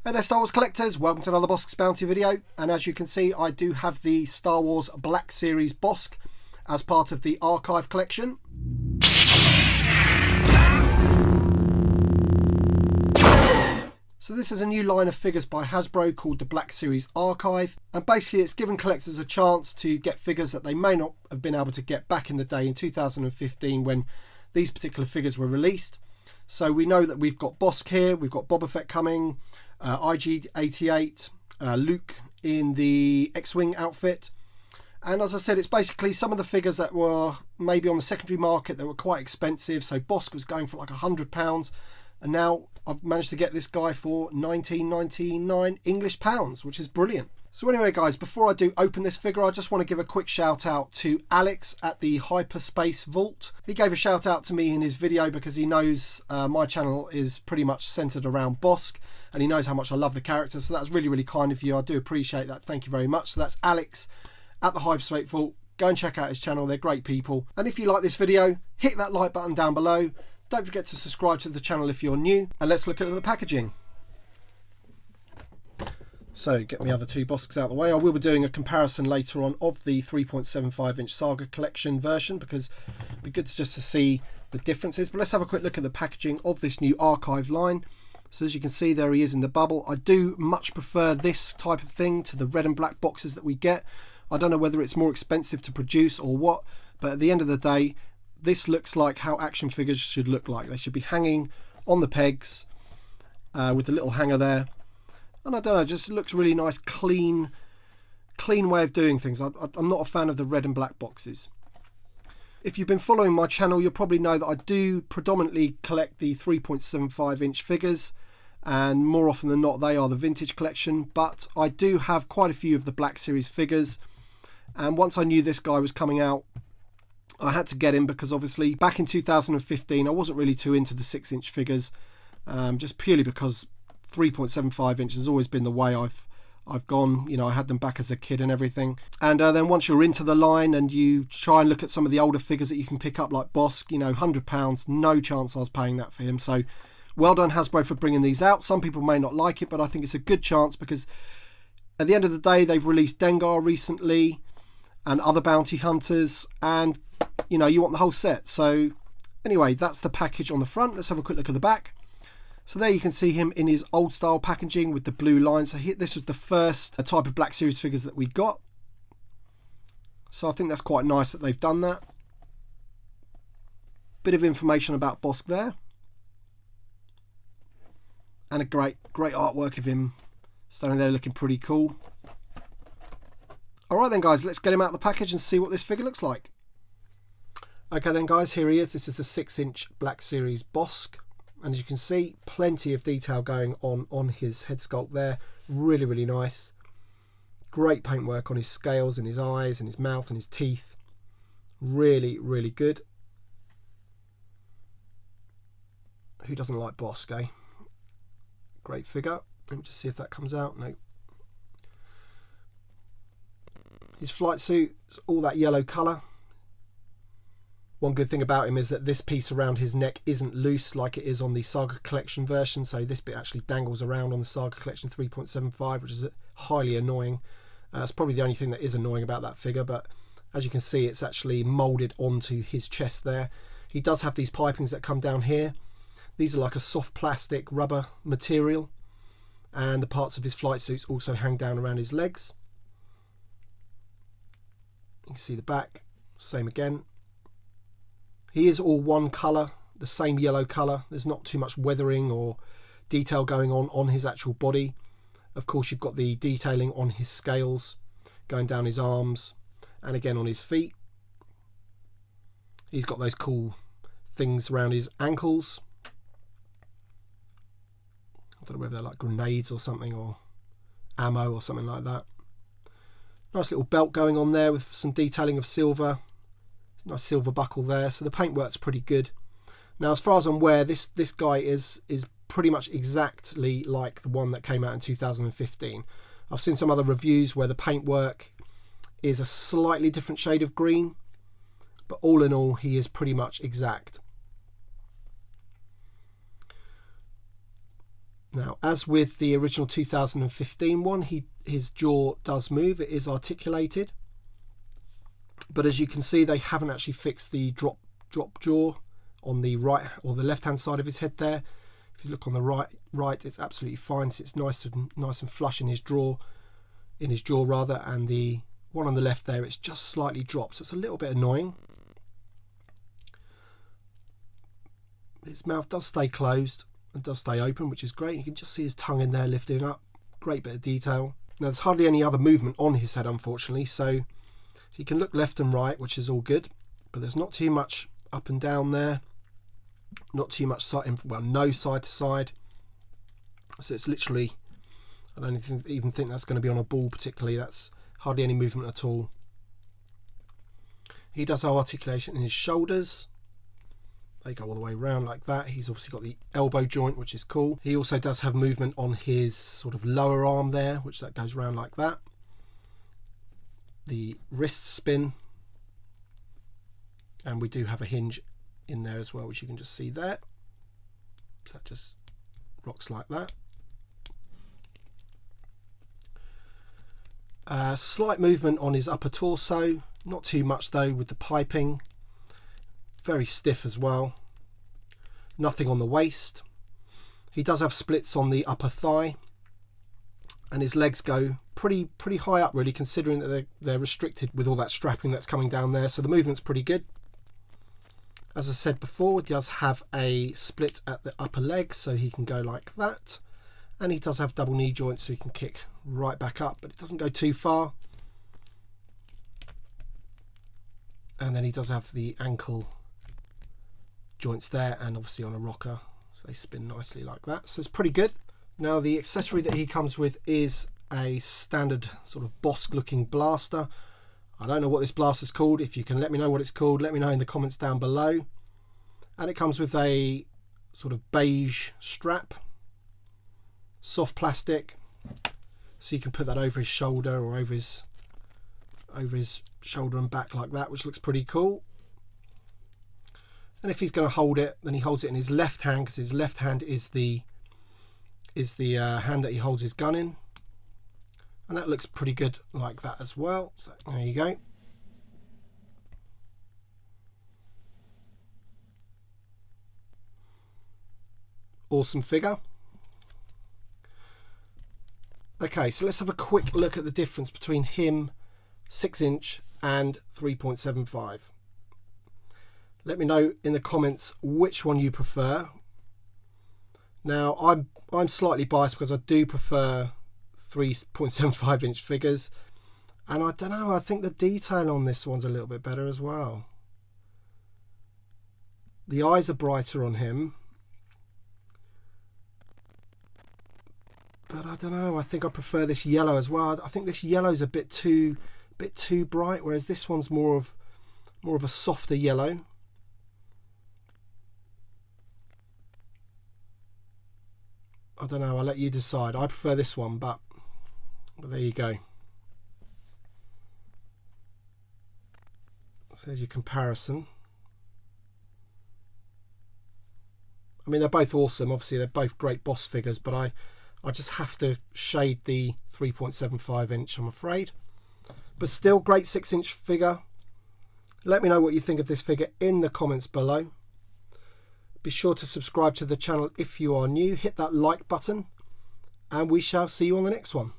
Hey there Star Wars collectors, welcome to another Bossk's Bounty video, and as you can see I do have the Star Wars Black Series Bossk as part of the archive collection. So this is a new line of figures by Hasbro called the Black Series Archive, and basically it's given collectors a chance to get figures that they may not have been able to get back in the day in 2015 when these particular figures were released. So we know that we've got Bossk here, we've got Boba Fett coming, IG-88, Luke in the X-Wing outfit, and as I said, it's basically some of the figures that were maybe on the secondary market that were quite expensive. So Bossk was going for like £100, and now I've managed to get this guy for 19.99 English pounds, which is brilliant. So anyway guys, before I do open this figure, I just want to give a quick shout out to Alex at the Hyperspace Vault. He gave a shout out to me in his video because he knows my channel is pretty much centered around Bossk, and he knows how much I love the character, so that's really, really kind of you. I do appreciate that. Thank you very much. So that's Alex at the Hyperspace Vault. Go and check out his channel. They're great people. And if you like this video, hit that like button down below. Don't forget to subscribe to the channel if you're new. And let's look at the packaging. So get the other two Bosks out of the way. I will be doing a comparison later on of the 3.75 inch Saga Collection version because it'd be good just to see the differences. But let's have a quick look at the packaging of this new archive line. So as you can see, there he is in the bubble. I do much prefer this type of thing to the red and black boxes that we get. I don't know whether it's more expensive to produce or what, but at the end of the day, this looks like how action figures should look like. They should be hanging on the pegs with the little hanger there. And I don't know, just looks really nice, clean way of doing things. I'm not a fan of the red and black boxes. If you've been following my channel, you'll probably know that I do predominantly collect the 3.75 inch figures, and more often than not they are the vintage collection, but I do have quite a few of the Black Series figures, and once I knew this guy was coming out, I had to get him because obviously back in 2015 I wasn't really too into the 6-inch figures, just purely because 3.75 inch has always been the way I've gone. You know, I had them back as a kid and everything. And then once you're into the line and you try and look at some of the older figures that you can pick up like Bossk, you know, £100, no chance I was paying that for him. So well done Hasbro for bringing these out. Some people may not like it, but I think it's a good chance because at the end of the day they've released Dengar recently and other bounty hunters, and you know, you want the whole set. So anyway, that's the package on the front. Let's have a quick look at the back. So there you can see him in his old style packaging with the blue lines. So this was the first type of Black Series figures that we got. So I think that's quite nice that they've done that. Bit of information about Bossk there. And a great artwork of him standing there looking pretty cool. Alright then guys, let's get him out of the package and see what this figure looks like. Okay then guys, here he is. This is the 6-inch Black Series Bossk. And as you can see, plenty of detail going on his head sculpt there. Really, really nice. Great paintwork on his scales and his eyes and his mouth and his teeth. Really, really good. Who doesn't like Bossk, eh? Great figure. Let me just see if that comes out. No. His flight suit is all that yellow colour. One good thing about him is that this piece around his neck isn't loose like it is on the Saga Collection version, so this bit actually dangles around on the Saga Collection 3.75, which is highly annoying. It's probably the only thing that is annoying about that figure, but as you can see, it's actually moulded onto his chest there. He does have these pipings that come down here. These are like a soft plastic rubber material, and the parts of his flight suits also hang down around his legs. You can see the back, same again. He is all one colour, the same yellow colour. There's not too much weathering or detail going on his actual body. Of course, you've got the detailing on his scales, going down his arms, and again on his feet. He's got those cool things around his ankles. I don't know whether they're like grenades or something, or ammo or something like that. Nice little belt going on there with some detailing of silver. Nice silver buckle there, so the paintwork's pretty good. Now as far as I'm aware, this guy is pretty much exactly like the one that came out in 2015. I've seen some other reviews where the paintwork is a slightly different shade of green, but all in all he is pretty much exact. Now, as with the original 2015 one, his jaw does move. It is articulated. But as you can see, they haven't actually fixed the drop jaw on the right or the left-hand side of his head there. If you look on the right, it's absolutely fine. So it's nice and flush in his jaw, rather. And the one on the left there, it's just slightly dropped. So it's a little bit annoying. His mouth does stay closed and does stay open, which is great. You can just see his tongue in there lifting up. Great bit of detail. Now, there's hardly any other movement on his head, unfortunately, so he can look left and right, which is all good, but there's not too much up and down there. Not too much no side to side. So it's literally, I don't even think that's going to be on a ball particularly. That's hardly any movement at all. He does have articulation in his shoulders. They go all the way around like that. He's obviously got the elbow joint, which is cool. He also does have movement on his sort of lower arm there, which that goes around like that. The wrist spin. And we do have a hinge in there as well, which you can just see there. So that just rocks like that. Slight movement on his upper torso. Not too much though with the piping. Very stiff as well. Nothing on the waist. He does have splits on the upper thigh, and his legs go pretty high up, really, considering that they're restricted with all that strapping that's coming down there. So the movement's pretty good. As I said before, he does have a split at the upper leg, so he can go like that, and he does have double knee joints, so he can kick right back up, but it doesn't go too far. And then he does have the ankle joints there, and obviously on a rocker, so they spin nicely like that. So it's pretty good. Now, the accessory that he comes with is a standard sort of Bossk looking blaster. I don't know what this blaster's called. If you can let me know what it's called, let me know in the comments down below. And it comes with a sort of beige strap, soft plastic, so you can put that over his shoulder or over his shoulder and back like that, which looks pretty cool. And if he's going to hold it, then he holds it in his left hand, because his left hand is the hand that he holds his gun in. And that looks pretty good like that as well. So there you go. Awesome figure. Okay, so let's have a quick look at the difference between him 6" and 3.75. Let me know in the comments which one you prefer. Now, I'm slightly biased because I do prefer 3.75" figures, and I don't know, I think the detail on this one's a little bit better as well. The eyes are brighter on him, but I don't know, I think I prefer this yellow as well. I think this yellow's a bit too bright, whereas this one's more of a softer yellow. I don't know, I'll let you decide. I prefer this one, but there you go. So there's your comparison. I mean, they're both awesome. Obviously, they're both great Bossk figures, but I just have to shade the 3.75", I'm afraid. But still, great 6" figure. Let me know what you think of this figure in the comments below. Be sure to subscribe to the channel if you are new. Hit that like button, and we shall see you on the next one.